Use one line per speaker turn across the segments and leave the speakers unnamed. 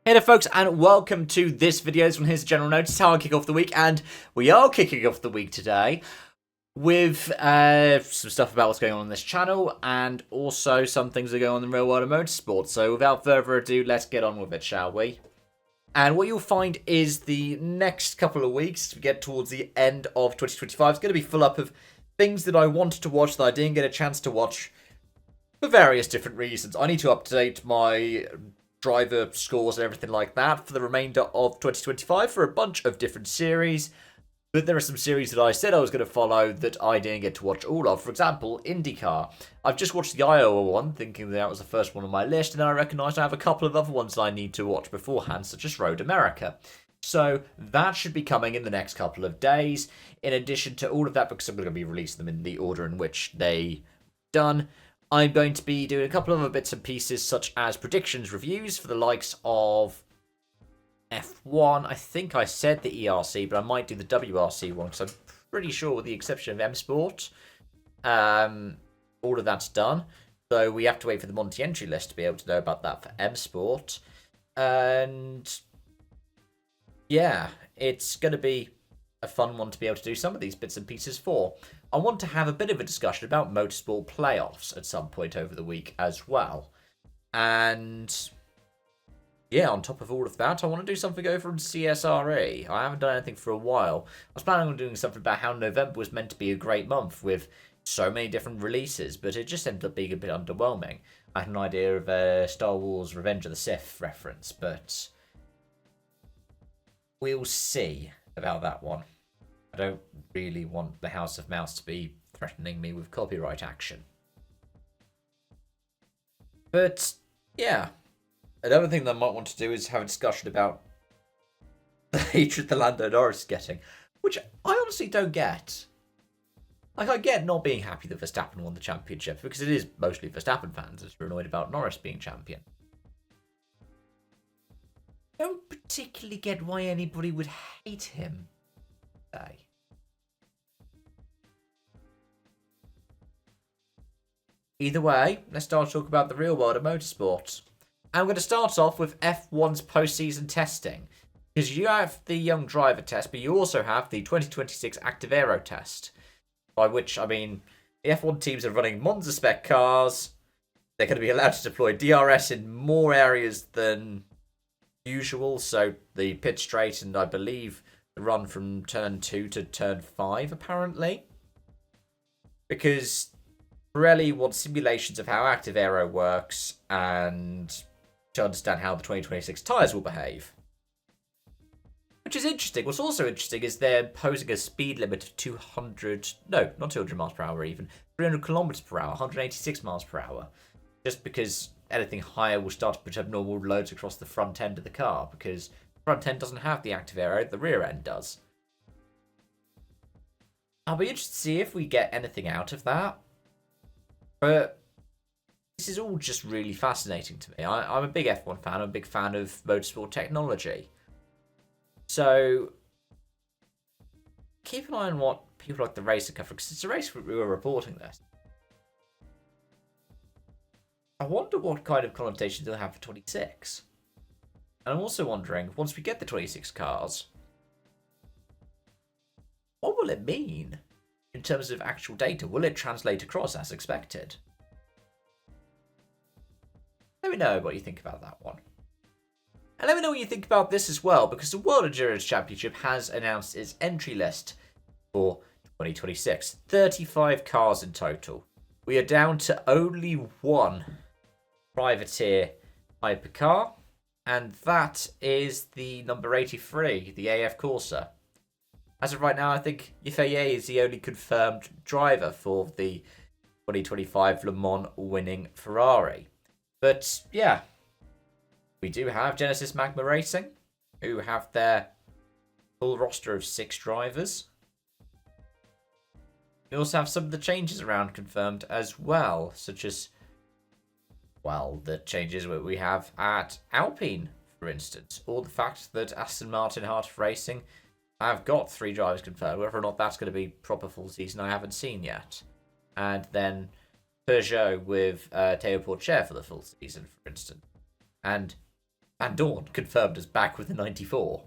Hey there folks, and welcome to this video. So here's a general notice how I kick off the week, and we are kicking off the week today with some stuff about what's going on this channel, and also some things that go on in the real world of motorsport. So without further ado, let's get on with it, shall we? And what you'll find is the next couple of weeks, to get towards the end of 2025, is going to be full up of things that I wanted to watch that I didn't get a chance to watch for various different reasons. I need to update my driver scores and everything like that for the remainder of 2025 for a bunch of different series. But there are some series that I said I was going to follow that I didn't get to watch all of. For example, IndyCar. I've just watched the Iowa one, thinking that was the first one on my list, and then I recognised I have a couple of other ones that I need to watch beforehand, such as Road America. So that should be coming in the next couple of days, in addition to all of that, because I'm going to be releasing them in the order in which they done. I'm going to be doing a couple of other bits and pieces, such as predictions reviews for the likes of F1. I think I said the ERC, but I might do the WRC one, because I'm pretty sure, with the exception of M Sport, all of that's done. So we have to wait for the Monty entry list to be able to know about that for M Sport. And yeah, it's going to be a fun one to be able to do some of these bits and pieces for. I want to have a bit of a discussion about motorsport playoffs at some point over the week as well. And yeah, on top of all of that, I want to do something over in CSRE. I haven't done anything for a while. I was planning on doing something about how November was meant to be a great month with so many different releases, but it just ended up being a bit underwhelming. I had an idea of a Star Wars Revenge of the Sith reference, but we'll see about that one. I don't really want the House of Mouse to be threatening me with copyright action. But yeah, another thing that I might want to do is have a discussion about the hatred that Lando Norris is getting, which I honestly don't get. Like, I get not being happy that Verstappen won the championship, because it is mostly Verstappen fans that are annoyed about Norris being champion. I don't particularly get why anybody would hate him. Either way, let's start talking about the real world of motorsport. I'm going to start off with F1's postseason testing, because you have the young driver test, but you also have the 2026 active aero test, by which, I mean, the F1 teams are running Monza spec cars. They're going to be allowed to deploy DRS in more areas than usual, so the pit straight and I believe the run from turn 2 to turn 5 apparently, because Pirelli wants simulations of how active aero works and to understand how the 2026 tyres will behave, which is interesting. What's also interesting is they're imposing a speed limit of 200 miles per hour, even 300 kilometers per hour, 186 miles per hour, just because anything higher will start to put abnormal loads across the front end of the car, because the front end doesn't have the active aero, the rear end does. I'll be interested to see if we get anything out of that, but this is all just really fascinating to me. I'm a big F1 fan, I'm a big fan of motorsport technology, so keep an eye on what people like the race are covering, because it's a race we were reporting this. I wonder what kind of connotations they'll have for 26. And I'm also wondering, once we get the 26 cars, what will it mean in terms of actual data? Will it translate across as expected? Let me know what you think about that one. And let me know what you think about this as well, because the World Endurance Championship has announced its entry list for 2026. 35 cars in total. We are down to only one privateer Hypercar, and that is the number 83, the AF Corsa. As of right now, I think Yifei is the only confirmed driver for the 2025 Le Mans winning Ferrari. But yeah, we do have Genesis Magma Racing, who have their full roster of 6 drivers. We also have some of the changes around confirmed as well, such as, well, the changes that we have at Alpine, for instance, or the fact that Aston Martin Heart of Racing have got 3 drivers confirmed. Whether or not that's going to be proper full season, I haven't seen yet. And then Peugeot with Théo Pourchaire for the full season, for instance. And Van Dorn confirmed as back with the 94.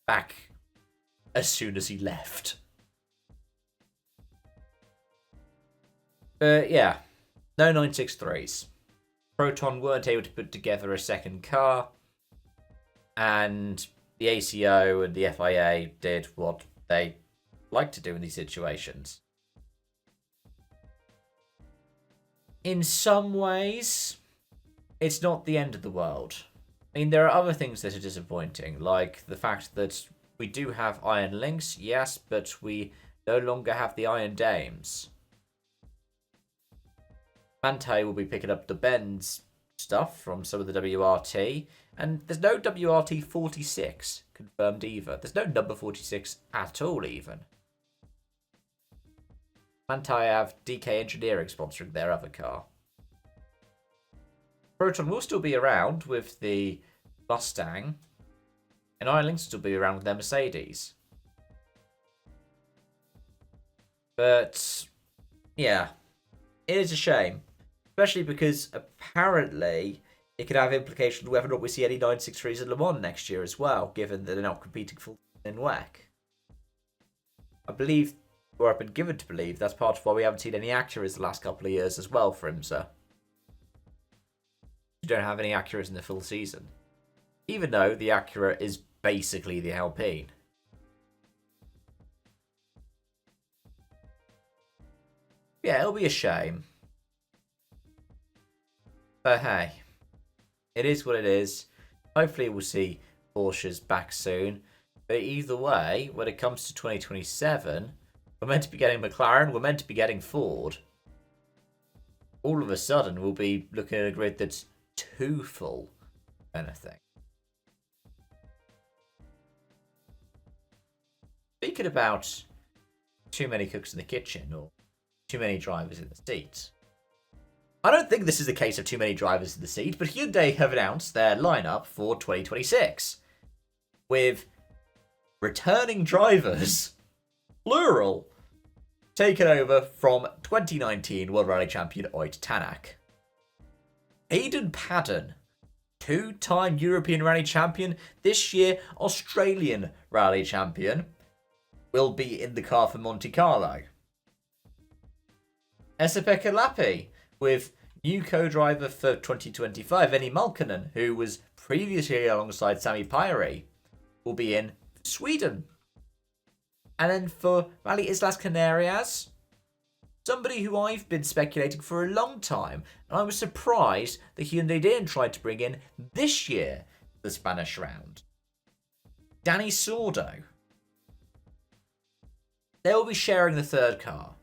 Back as soon as he left. Yeah, no 963s. Proton weren't able to put together a second car, and the ACO and the FIA did what they like to do in these situations. In some ways, it's not the end of the world. I mean, there are other things that are disappointing, like the fact that we do have Iron Lynx, yes, but we no longer have the Iron Dames. Mantai will be picking up the Benz stuff from some of the WRT, and there's no WRT 46 confirmed either. There's no number 46 at all, even. Mantai have DK Engineering sponsoring their other car. Proton will still be around with the Mustang, and Iron Lynx will still be around with their Mercedes. But, yeah, it is a shame. Especially because apparently it could have implications whether or not we see any 963s at Le Mans next year as well, given that they're not competing full in WEC. I believe, or I've been given to believe, that's part of why we haven't seen any Acuras the last couple of years as well for IMSA. You don't have any Acuras in the full season. Even though the Acura is basically the Alpine. Yeah, it'll be a shame. But hey, it is what it is. Hopefully we'll see Porsches back soon. But either way, when it comes to 2027, we're meant to be getting McLaren, we're meant to be getting Ford. All of a sudden, we'll be looking at a grid that's too full. Anything. Speaking about too many cooks in the kitchen or too many drivers in the seats. I don't think this is a case of too many drivers in the seat, but Hyundai have announced their lineup for 2026 with returning drivers, plural, taken over from 2019 World Rally Champion Ott Tanak. Aidan Padden, two-time European Rally Champion, this year Australian Rally Champion, will be in the car for Monte Carlo. Esa-Pekka Lappi, with new co-driver for 2025, Eni Malkkonen, who was previously alongside Sami Pyri, will be in Sweden. And then for Rally Islas Canarias, somebody who I've been speculating for a long time, and I was surprised that Hyundai didn't try to bring in this year the Spanish round. Danny Sordo. They will be sharing the third car,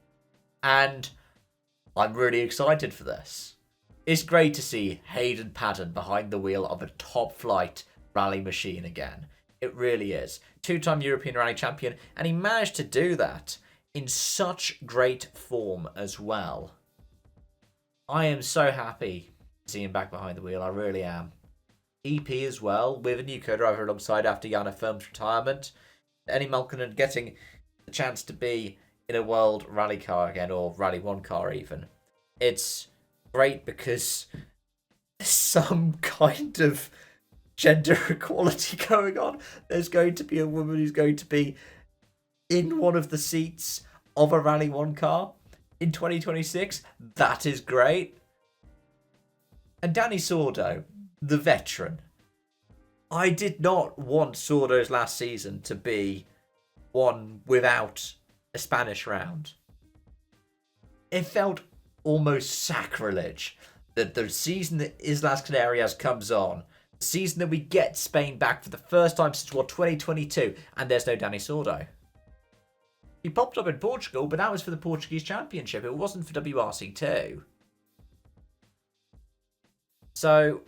and I'm really excited for this. It's great to see Hayden Padden behind the wheel of a top-flight rally machine again. It really is. Two-time European Rally Champion, and he managed to do that in such great form as well. I am so happy to see him back behind the wheel. I really am. EP as well, with a new co-driver alongside after Jana Firm's retirement. Eni Malkkonen getting the chance to be in a world rally car again, or Rally 1 car even. It's great because there's some kind of gender equality going on. There's going to be a woman who's going to be in one of the seats of a Rally 1 car in 2026. That is great. And Danny Sordo, the veteran. I did not want Sordo's last season to be one without a Spanish round. It felt almost sacrilege that the season that Islas Canarias comes on, the season that we get Spain back for the first time since 2022, and there's no Danny Sordo. He popped up in Portugal, but that was for the Portuguese Championship. It wasn't for WRC2. So,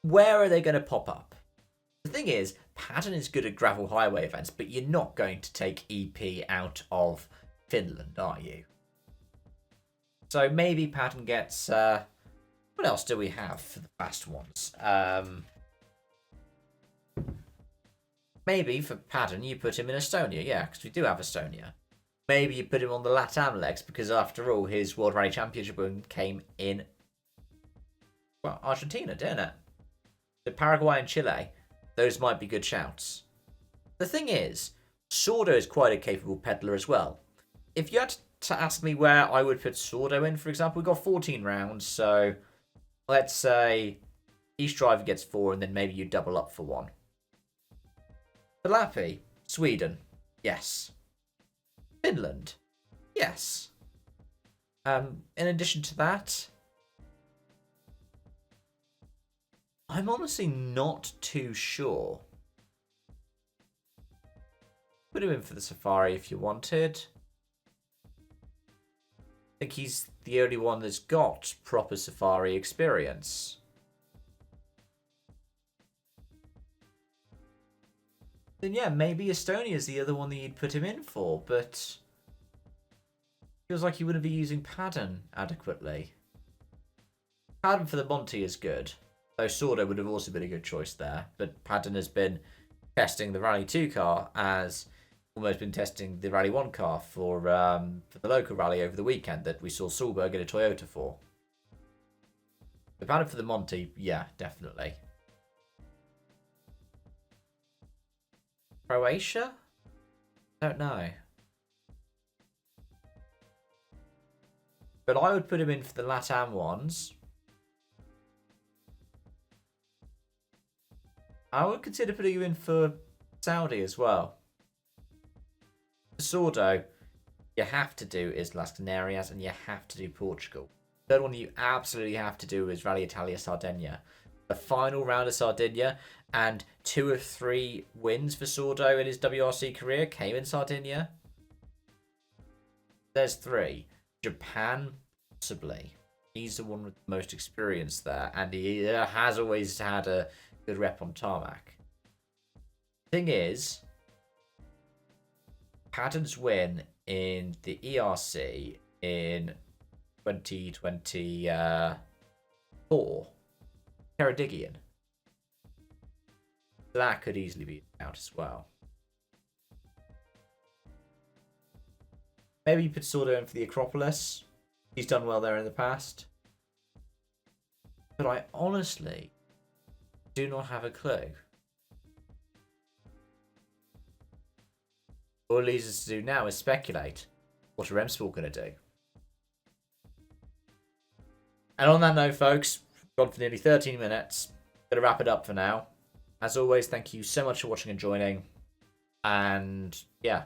where are they going to pop up? The thing is, Padden is good at gravel highway events, but you're not going to take EP out of Finland, are you? So maybe Padden gets... what else do we have for the fast ones? Maybe for Padden you put him in Estonia, yeah, because we do have Estonia. Maybe you put him on the LATAM legs, because after all, his World Rally Championship win came in, well, Argentina, didn't it? So Paraguay and Chile, those might be good shouts. The thing is, Sordo is quite a capable peddler as well. If you had to ask me where I would put Sordo in, for example, we've got 14 rounds, so let's say each driver gets 4 and then maybe you double up for 1. Lappi, Sweden, yes. Finland, yes. In addition to that, I'm honestly not too sure. Put him in for the Safari if you wanted. I think he's the only one that's got proper Safari experience. Then yeah, maybe Estonia's the other one that you'd put him in for, but feels like he wouldn't be using Paddon adequately. Paddon for the Monty is good, though Sordo would have also been a good choice there, but Paddon has been testing the Rally 2 car as almost been testing the Rally 1 car for the local rally over the weekend that we saw Solberg get a Toyota for. But Paddon for the Monty, yeah, definitely. Croatia? Don't know. But I would put him in for the LATAM ones. I would consider putting him in for Saudi as well. Sordo, you have to do is Las Canarias and you have to do Portugal. The third one you absolutely have to do is Rally Italia Sardinia. The final round of Sardinia, and 2 of 3 wins for Sordo in his WRC career came in Sardinia. There's 3. Japan, possibly. He's the one with the most experience there, and he has always had a good rep on tarmac. Thing is, Paddon's win in the ERC in 2024, Ceredigion. That could easily be out as well. Maybe you put Sordo in for the Acropolis. He's done well there in the past. But I honestly do not have a clue. All it leaves us to do now is speculate. What are M-Sport going to do? And on that note, folks, gone for nearly 13 minutes. Gonna wrap it up for now. As always, thank you so much for watching and joining. And yeah,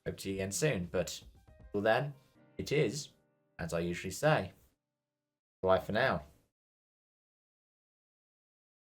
hope to see you again soon. But until then, it is, as I usually say, bye for now.